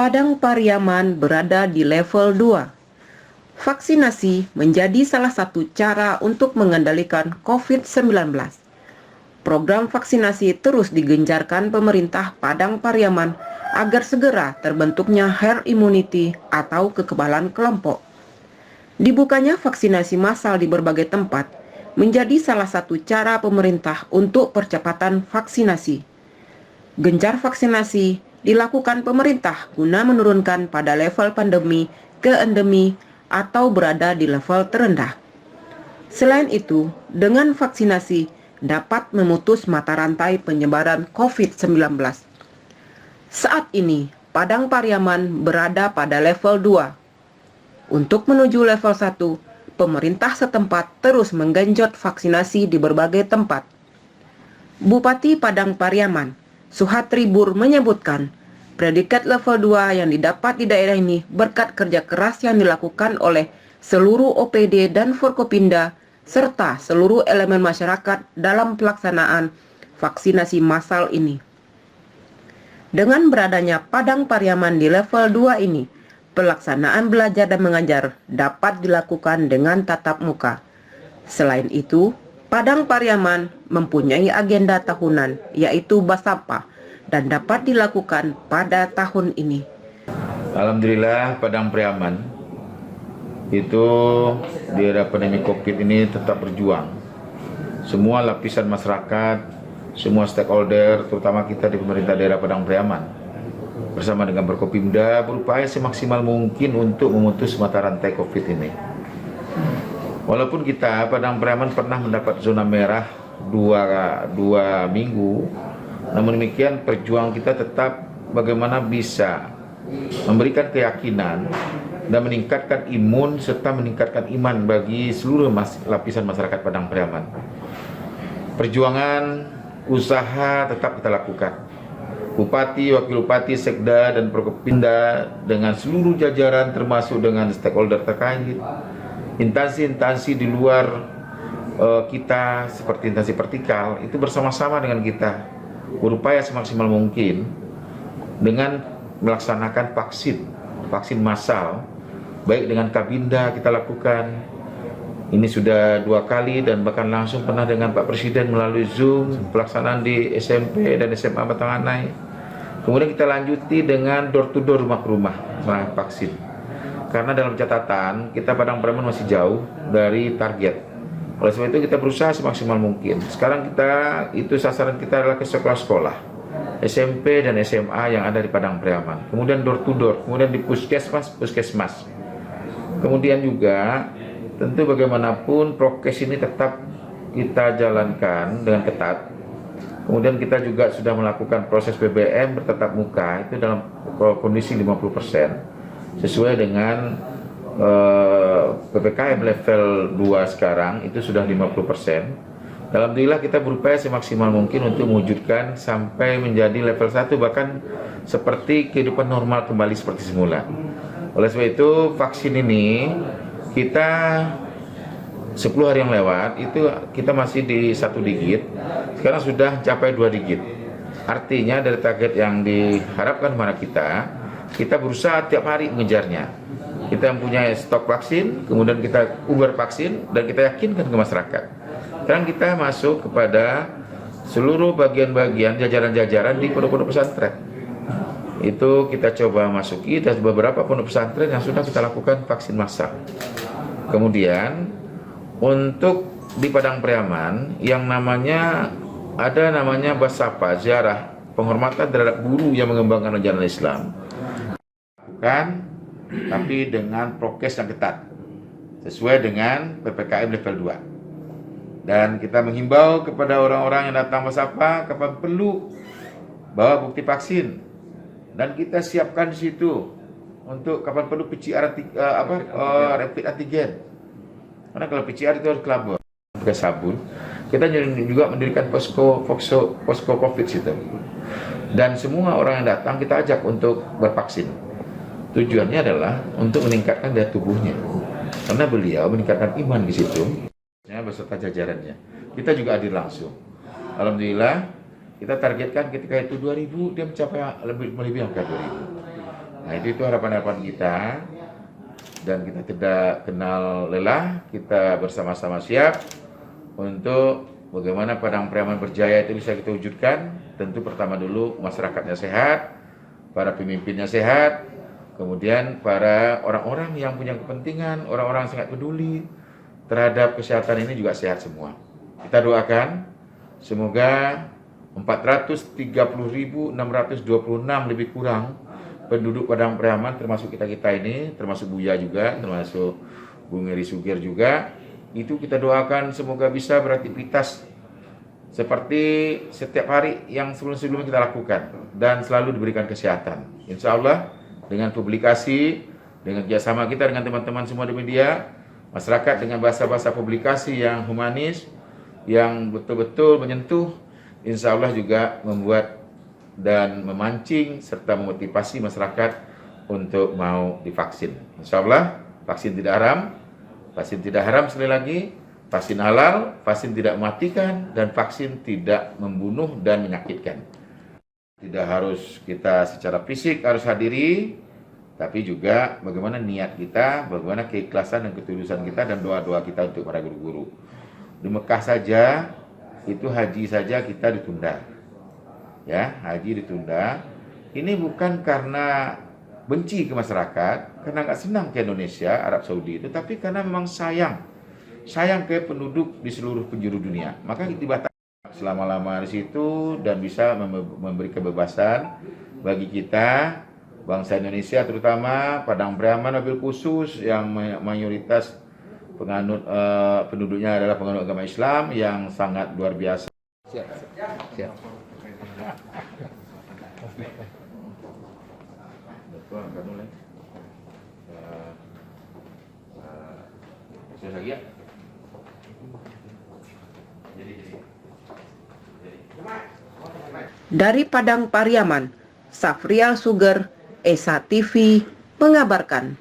Padang Pariaman berada di level 2. Vaksinasi menjadi salah satu cara untuk mengendalikan COVID-19. Program vaksinasi terus digencarkan pemerintah Padang Pariaman agar segera terbentuknya herd immunity atau kekebalan kelompok. Dibukanya vaksinasi massal di berbagai tempat menjadi salah satu cara pemerintah untuk percepatan vaksinasi. Gencar vaksinasi dilakukan pemerintah guna menurunkan pada level pandemi ke endemi atau berada di level terendah. Selain itu, dengan vaksinasi dapat memutus mata rantai penyebaran COVID-19. Saat ini, Padang Pariaman berada pada level 2. Untuk menuju level 1, pemerintah setempat terus menggenjot vaksinasi di berbagai tempat. Bupati Padang Pariaman, Suhatri Bur menyebutkan, predikat level 2 yang didapat di daerah ini berkat kerja keras yang dilakukan oleh seluruh OPD dan Forkopimda serta seluruh elemen masyarakat dalam pelaksanaan vaksinasi massal ini. Dengan beradanya Padang Pariaman di level 2 ini, pelaksanaan belajar dan mengajar dapat dilakukan dengan tatap muka. Selain itu, Padang Pariaman mempunyai agenda tahunan yaitu Basapa dan dapat dilakukan pada tahun ini. Alhamdulillah Padang Pariaman itu di era pandemi COVID ini tetap berjuang. Semua lapisan masyarakat, semua stakeholder, terutama kita di pemerintah daerah Padang Pariaman, bersama dengan Forkopimda berupaya semaksimal mungkin untuk memutus mata rantai COVID ini. Walaupun kita Padang Pariaman pernah mendapat zona merah dua minggu, namun demikian perjuangan kita tetap bagaimana bisa memberikan keyakinan dan meningkatkan imun serta meningkatkan iman bagi seluruh lapisan masyarakat Padang Pariaman. Perjuangan usaha tetap kita lakukan. Bupati, Wakil Bupati, Sekda, dan Forkopimda dengan seluruh jajaran termasuk dengan stakeholder terkait, instansi-instansi di luar kita seperti instansi vertikal itu bersama-sama dengan kita berupaya semaksimal mungkin dengan melaksanakan vaksin massal, baik dengan Kabinda kita lakukan. Ini sudah 2 kali dan bahkan langsung pernah dengan Pak Presiden melalui Zoom pelaksanaan di SMP dan SMA Batanganai. Kemudian kita lanjuti dengan door to door, rumah ke rumah vaksin. Karena dalam catatan kita Padang Pariaman masih jauh dari target. Oleh sebab itu kita berusaha semaksimal mungkin. Sekarang itu sasaran kita adalah ke sekolah-sekolah, SMP dan SMA yang ada di Padang Pariaman. Kemudian door to door, kemudian di puskesmas. Kemudian juga tentu bagaimanapun prokes ini tetap kita jalankan dengan ketat. Kemudian kita juga sudah melakukan proses PBM bertatap muka itu dalam kondisi 50%, sesuai dengan PPKM level 2 sekarang itu sudah 50%. Alhamdulillah kita berupaya semaksimal mungkin untuk mewujudkan sampai menjadi level 1, bahkan seperti kehidupan normal kembali seperti semula. Oleh sebab itu vaksin ini kita 10 hari yang lewat itu kita masih di 1 digit, sekarang sudah capai 2 digit. Artinya dari target yang diharapkan kepada kita berusaha tiap hari mengejarnya. Kita mempunyai stok vaksin, kemudian kita uber vaksin dan kita yakinkan ke masyarakat. Sekarang kita masuk kepada seluruh bagian-bagian jajaran-jajaran di pondok-pondok pesantren. Itu kita coba masuki dan beberapa pondok pesantren yang sudah kita lakukan vaksin massal. Kemudian untuk di Padang Pariaman yang ada namanya Basapa, ziarah penghormatan terhadap guru yang mengembangkan ajaran Islam. Lakukan tapi dengan prokes yang ketat sesuai dengan PPKM level 2. Dan kita menghimbau kepada orang-orang yang datang Basapa kapan perlu bawa bukti vaksin. Dan kita siapkan di situ untuk kapan perlu PCR rapid antigen. Karena kalau PCR itu harus kelabur pakai sabun. Kita juga mendirikan posko COVID situ. Dan semua orang yang datang kita ajak untuk bervaksin. Tujuannya adalah untuk meningkatkan daya tubuhnya. Karena beliau meningkatkan iman di situ. Beserta jajarannya. Kita juga hadir langsung. Alhamdulillah kita targetkan ketika itu 2000, dia mencapai lebih angka 2000. Nah, itu harapan-harapan kita, dan kita tidak kenal lelah. Kita bersama-sama siap untuk bagaimana Padang Priaman berjaya itu bisa kita wujudkan. Tentu pertama dulu masyarakatnya sehat, para pemimpinnya sehat, kemudian para orang-orang yang punya kepentingan, orang-orang sangat peduli terhadap kesehatan ini juga sehat semua. Kita doakan semoga 430.626 lebih kurang penduduk Padang Priaman, termasuk kita-kita ini, termasuk Buya juga, termasuk Bung Eri Sugir juga, itu kita doakan semoga bisa beraktivitas seperti setiap hari yang sebelum-sebelumnya kita lakukan, dan selalu diberikan kesehatan. Insya Allah dengan publikasi, dengan kerjasama kita dengan teman-teman semua di media, masyarakat dengan bahasa-bahasa publikasi yang humanis, yang betul-betul menyentuh, insya Allah juga membuat dan memancing serta memotivasi masyarakat untuk mau divaksin. Insya Allah vaksin tidak haram, sekali lagi, vaksin halal, vaksin tidak mematikan, dan vaksin tidak membunuh dan menyakitkan. Tidak harus kita secara fisik harus hadiri, tapi juga bagaimana niat kita, bagaimana keikhlasan dan ketulusan kita, dan doa-doa kita untuk para guru-guru. Di Mekah saja, itu haji saja kita ditunda. Ya, haji ditunda. Ini bukan karena benci ke masyarakat, karena nggak senang ke Indonesia, Arab Saudi itu, tapi karena memang sayang ke penduduk di seluruh penjuru dunia. Maka dibatasi selama-lama di situ, dan bisa memberi kebebasan bagi kita, bangsa Indonesia, terutama Padang Priaman wabil khusus yang mayoritas penganut penduduknya adalah penganut agama Islam yang sangat luar biasa. Siap. Dari Padang Pariaman, Safrial Suger, Esa TV mengabarkan.